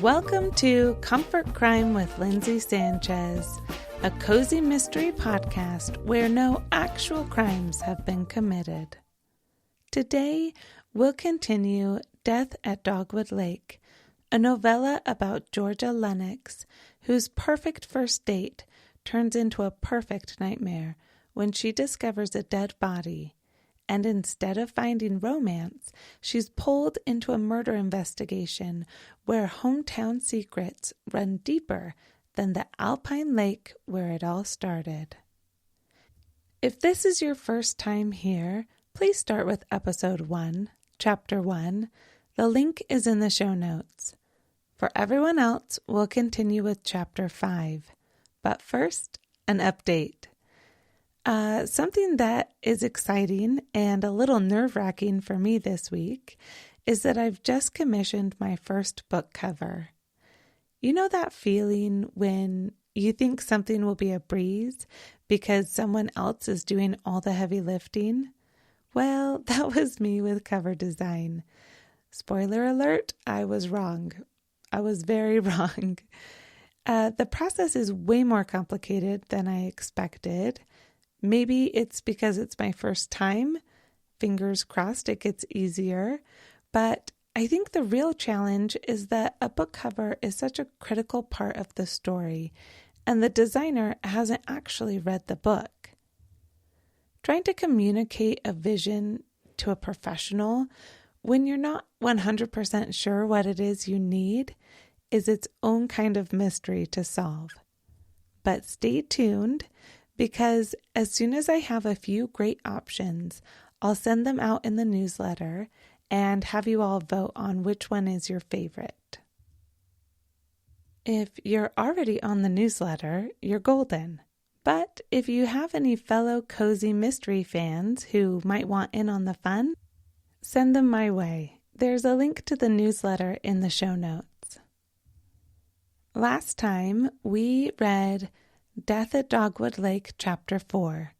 Welcome to Comfort Crime with Lindsay Sanchez, a cozy mystery podcast where no actual crimes have been committed. Today, we'll continue Death at Dogwood Lake, a novella about Georgia Lennox, whose perfect first date turns into a perfect nightmare when she discovers a dead body. And instead of finding romance, she's pulled into a murder investigation where hometown secrets run deeper than the alpine lake where it all started. If this is your first time here, please start with Episode 1, Chapter 1. The link is in the show notes. For everyone else, we'll continue with Chapter 5. But first, an update. Something that is exciting and a little nerve-wracking for me this week is that I've just commissioned my first book cover. You know that feeling when you think something will be a breeze because someone else is doing all the heavy lifting? Well, that was me with cover design. Spoiler alert, I was wrong. I was very wrong. The process is way more complicated than I expected. Maybe it's because it's my first time. Fingers crossed it gets easier. But I think the real challenge is that a book cover is such a critical part of the story, and the designer hasn't actually read the book. Trying to communicate a vision to a professional when you're not 100% sure what it is you need is its own kind of mystery to solve. But stay tuned, because as soon as I have a few great options, I'll send them out in the newsletter and have you all vote on which one is your favorite. If you're already on the newsletter, you're golden. But if you have any fellow cozy mystery fans who might want in on the fun, send them my way. There's a link to the newsletter in the show notes. Last time, we read Death at Dogwood Lake, Chapter 4,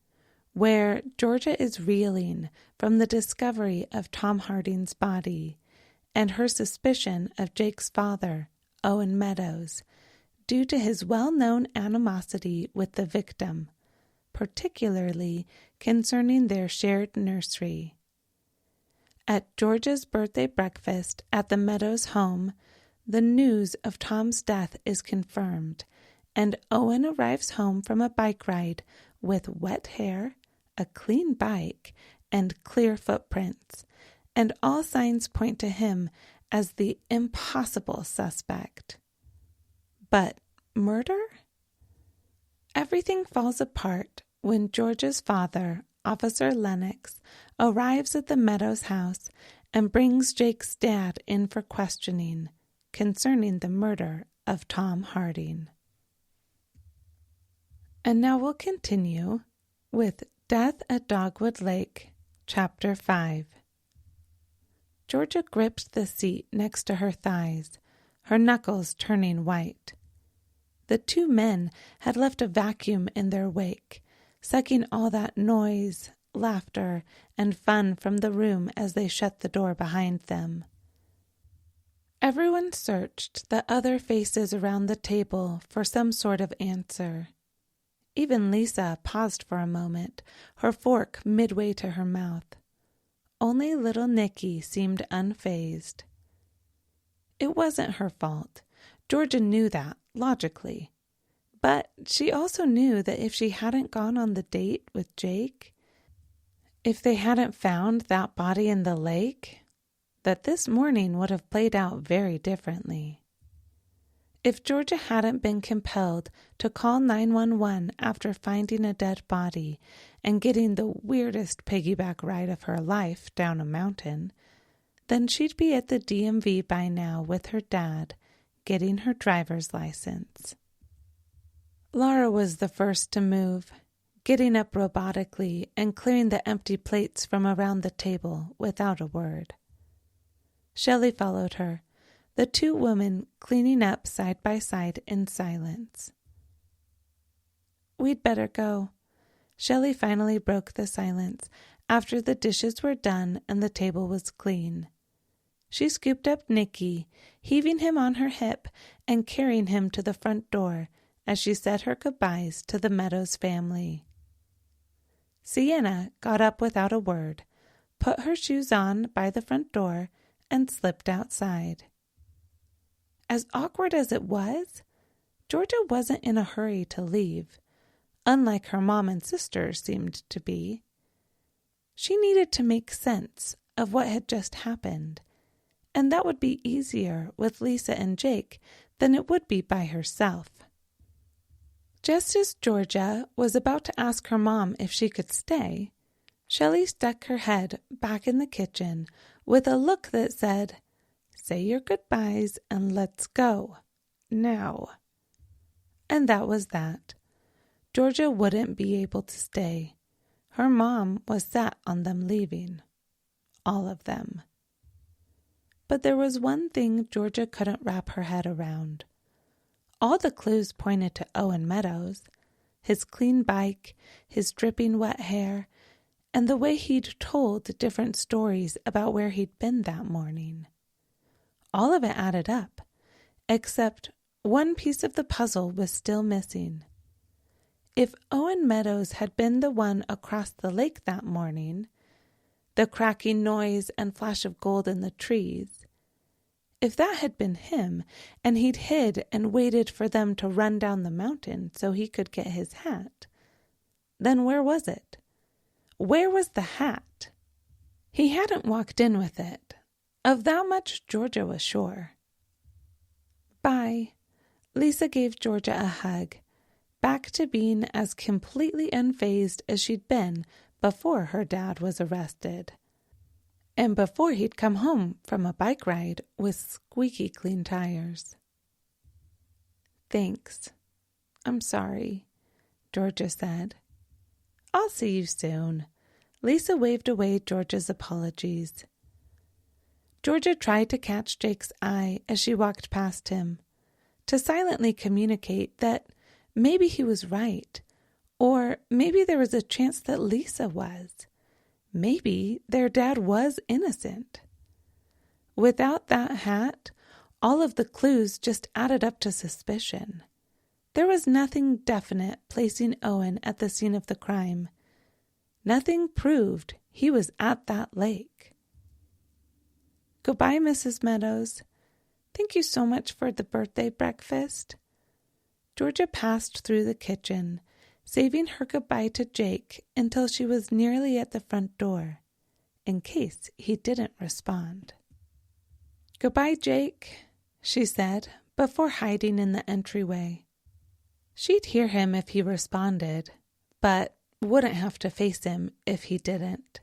where Georgia is reeling from the discovery of Tom Harding's body and her suspicion of Jake's father, Owen Meadows, due to his well-known animosity with the victim, particularly concerning their shared nursery. At Georgia's birthday breakfast at the Meadows home, the news of Tom's death is confirmed, and Owen arrives home from a bike ride with wet hair, a clean bike, and clear footprints, and all signs point to him as the impossible suspect. But murder? Everything falls apart when George's father, Officer Lennox, arrives at the Meadows house and brings Jake's dad in for questioning concerning the murder of Tom Harding. And now we'll continue with Death at Dogwood Lake, Chapter 5. Georgia gripped the seat next to her thighs, her knuckles turning white. The two men had left a vacuum in their wake, sucking all that noise, laughter, and fun from the room as they shut the door behind them. Everyone searched the other faces around the table for some sort of answer. Even Lisa paused for a moment, her fork midway to her mouth. Only little Nikki seemed unfazed. It wasn't her fault. Georgia knew that, logically. But she also knew that if she hadn't gone on the date with Jake, if they hadn't found that body in the lake, that this morning would have played out very differently. If Georgia hadn't been compelled to call 911 after finding a dead body and getting the weirdest piggyback ride of her life down a mountain, then she'd be at the DMV by now with her dad, getting her driver's license. Laura was the first to move, getting up robotically and clearing the empty plates from around the table without a word. Shelley followed her, the two women cleaning up side by side in silence. "We'd better go." Shelley finally broke the silence after the dishes were done and the table was clean. She scooped up Nicky, heaving him on her hip and carrying him to the front door as she said her goodbyes to the Meadows family. Sienna got up without a word, put her shoes on by the front door, and slipped outside. As awkward as it was, Georgia wasn't in a hurry to leave, unlike her mom and sister seemed to be. She needed to make sense of what had just happened, and that would be easier with Lisa and Jake than it would be by herself. Just as Georgia was about to ask her mom if she could stay, Shelley stuck her head back in the kitchen with a look that said, "Say your goodbyes and let's go. Now." And that was that. Georgia wouldn't be able to stay. Her mom was set on them leaving. All of them. But there was one thing Georgia couldn't wrap her head around. All the clues pointed to Owen Meadows, his clean bike, his dripping wet hair, and the way he'd told different stories about where he'd been that morning. All of it added up, except one piece of the puzzle was still missing. If Owen Meadows had been the one across the lake that morning, the cracking noise and flash of gold in the trees, if that had been him, and he'd hid and waited for them to run down the mountain so he could get his hat, then where was it? Where was the hat? He hadn't walked in with it. Of that much Georgia was sure. Bye. Lisa gave Georgia a hug, back to being as completely unfazed as she'd been before her dad was arrested. And before he'd come home from a bike ride with squeaky clean tires. "Thanks. I'm sorry," Georgia said. "I'll see you soon." Lisa waved away Georgia's apologies. Georgia tried to catch Jake's eye as she walked past him, to silently communicate that maybe he was right, or maybe there was a chance that Lisa was. Maybe their dad was innocent. Without that hat, all of the clues just added up to suspicion. There was nothing definite placing Owen at the scene of the crime. Nothing proved he was at that lake. "Goodbye, Mrs. Meadows. Thank you so much for the birthday breakfast." Georgia passed through the kitchen, saving her goodbye to Jake until she was nearly at the front door, in case he didn't respond. "Goodbye, Jake," she said, before hiding in the entryway. She'd hear him if he responded, but wouldn't have to face him if he didn't.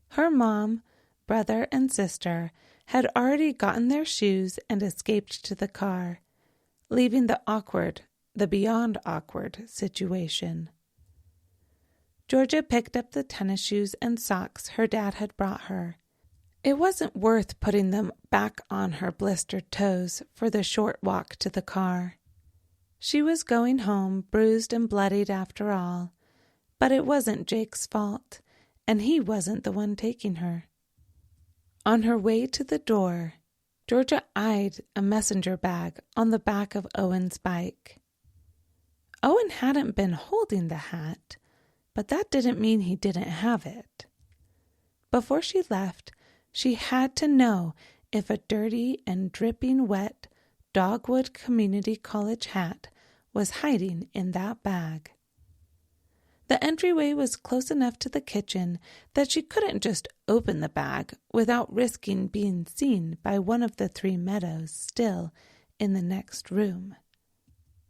Her mom, brother, and sister had already gotten their shoes and escaped to the car, leaving the beyond awkward situation. Georgia picked up the tennis shoes and socks her dad had brought her. It wasn't worth putting them back on her blistered toes for the short walk to the car. She was going home bruised and bloodied after all, but it wasn't Jake's fault, and he wasn't the one taking her. On her way to the door, Georgia eyed a messenger bag on the back of Owen's bike. Owen hadn't been holding the hat, but that didn't mean he didn't have it. Before she left, she had to know if a dirty and dripping wet Dogwood Community College hat was hiding in that bag. The entryway was close enough to the kitchen that she couldn't just open the bag without risking being seen by one of the three Meadows still in the next room.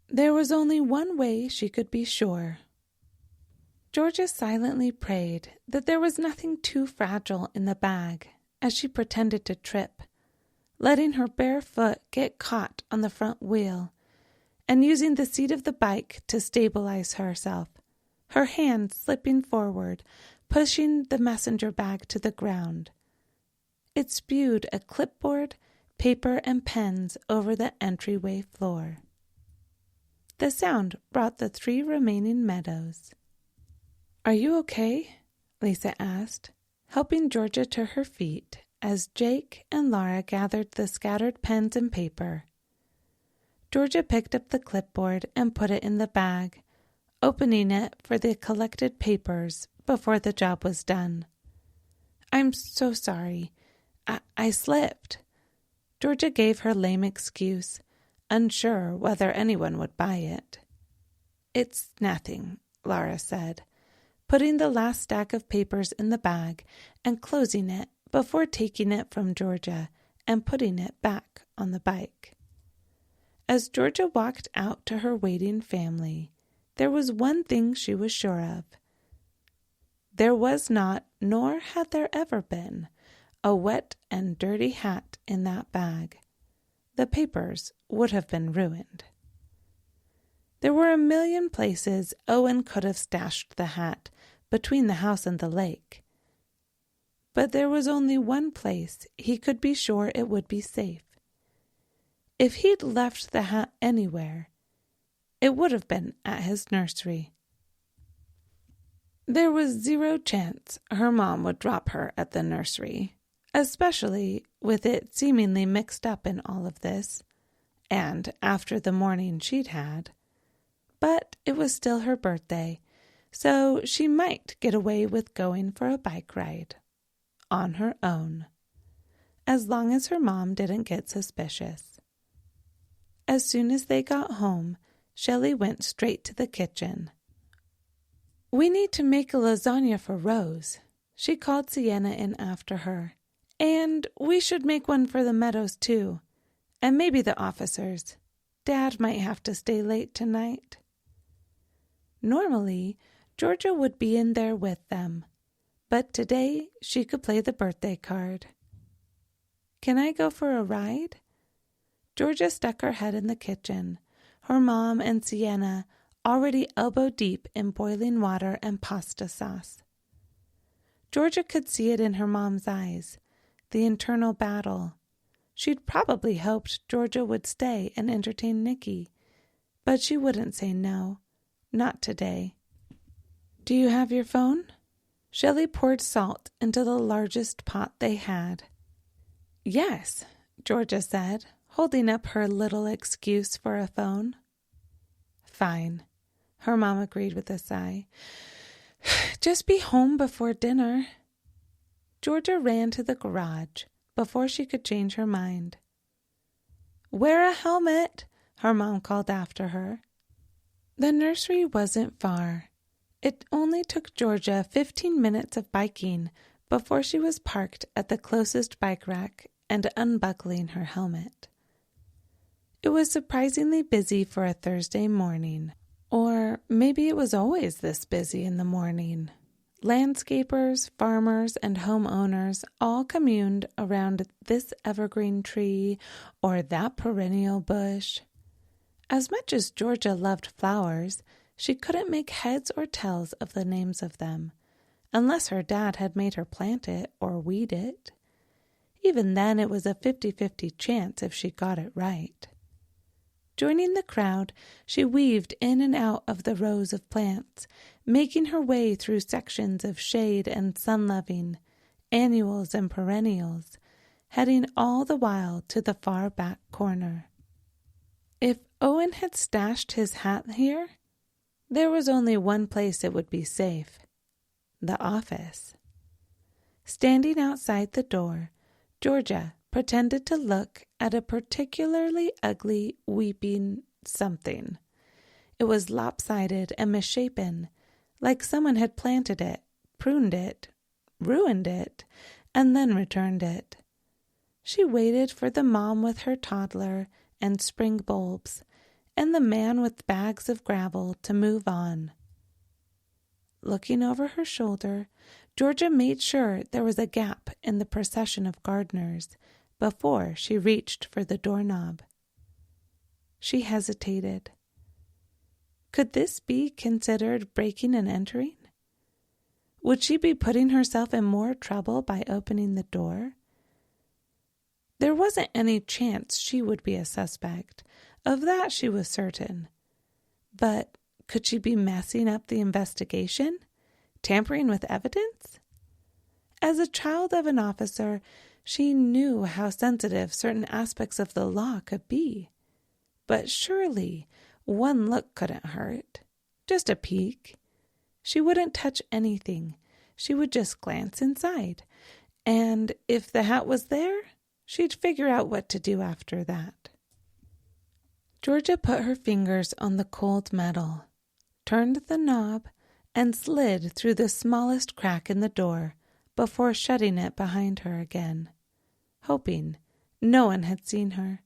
There was only one way she could be sure. Georgia silently prayed that there was nothing too fragile in the bag as she pretended to trip, letting her bare foot get caught on the front wheel and using the seat of the bike to stabilize herself, her hand slipping forward, pushing the messenger bag to the ground. It spewed a clipboard, paper, and pens over the entryway floor. The sound brought the three remaining Meadows. "Are you okay?" Lisa asked, helping Georgia to her feet as Jake and Laura gathered the scattered pens and paper. Georgia picked up the clipboard and put it in the bag, opening it for the collected papers before the job was done. "I'm so sorry. I slipped." Georgia gave her lame excuse, unsure whether anyone would buy it. "It's nothing," Laura said, putting the last stack of papers in the bag and closing it before taking it from Georgia and putting it back on the bike. As Georgia walked out to her waiting family, there was one thing she was sure of. There was not, nor had there ever been, a wet and dirty hat in that bag. The papers would have been ruined. There were a million places Owen could have stashed the hat between the house and the lake. But there was only one place he could be sure it would be safe. If he'd left the hat anywhere, it would have been at his nursery. There was zero chance her mom would drop her at the nursery, especially with it seemingly mixed up in all of this, and after the morning she'd had. But it was still her birthday, so she might get away with going for a bike ride, on her own, as long as her mom didn't get suspicious. As soon as they got home, Shelley went straight to the kitchen. "We need to make a lasagna for Rose," she called Sienna in after her. "And we should make one for the Meadows, too. And maybe the officers. Dad might have to stay late tonight." Normally, Georgia would be in there with them, but today she could play the birthday card. "Can I go for a ride?" Georgia stuck her head in the kitchen, her mom and Sienna already elbow-deep in boiling water and pasta sauce. Georgia could see it in her mom's eyes, the internal battle. She'd probably hoped Georgia would stay and entertain Nikki, but she wouldn't say no, not today. "Do you have your phone?" Shelley poured salt into the largest pot they had. "Yes," Georgia said, holding up her little excuse for a phone. "Fine," her mom agreed with a sigh. "Just be home before dinner." Georgia ran to the garage before she could change her mind. "Wear a helmet," her mom called after her. The nursery wasn't far. It only took Georgia 15 minutes of biking before she was parked at the closest bike rack and unbuckling her helmet. It was surprisingly busy for a Thursday morning. Or maybe it was always this busy in the morning. Landscapers, farmers, and homeowners all communed around this evergreen tree or that perennial bush. As much as Georgia loved flowers, she couldn't make heads or tails of the names of them, unless her dad had made her plant it or weed it. Even then, it was a 50-50 chance if she got it right. Joining the crowd, she weaved in and out of the rows of plants, making her way through sections of shade and sun-loving, annuals and perennials, heading all the while to the far back corner. If Owen had stashed his hat here, there was only one place it would be safe: the office. Standing outside the door, Georgia pretended to look at a particularly ugly weeping something. It was lopsided and misshapen, like someone had planted it, pruned it, ruined it, and then returned it. She waited for the mom with her toddler and spring bulbs, and the man with bags of gravel to move on. Looking over her shoulder, Georgia made sure there was a gap in the procession of gardeners before she reached for the doorknob. She hesitated. Could this be considered breaking and entering? Would she be putting herself in more trouble by opening the door? There wasn't any chance she would be a suspect. Of that she was certain. But could she be messing up the investigation? Tampering with evidence? As a child of an officer, She knew how sensitive certain aspects of the law could be. But surely one look couldn't hurt. Just a peek. She wouldn't touch anything. She would just glance inside. And if the hat was there, she'd figure out what to do after that. Georgia put her fingers on the cold metal, turned the knob, and slid through the smallest crack in the door before shutting it behind her again, hoping no one had seen her.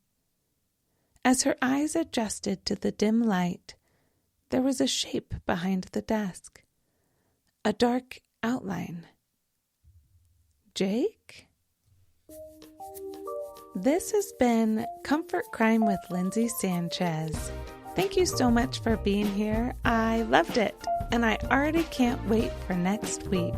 As her eyes adjusted to the dim light, there was a shape behind the desk, a dark outline. Jake? This has been Comfort Crime with Lindsay Sanchez. Thank you so much for being here. I loved it, and I already can't wait for next week.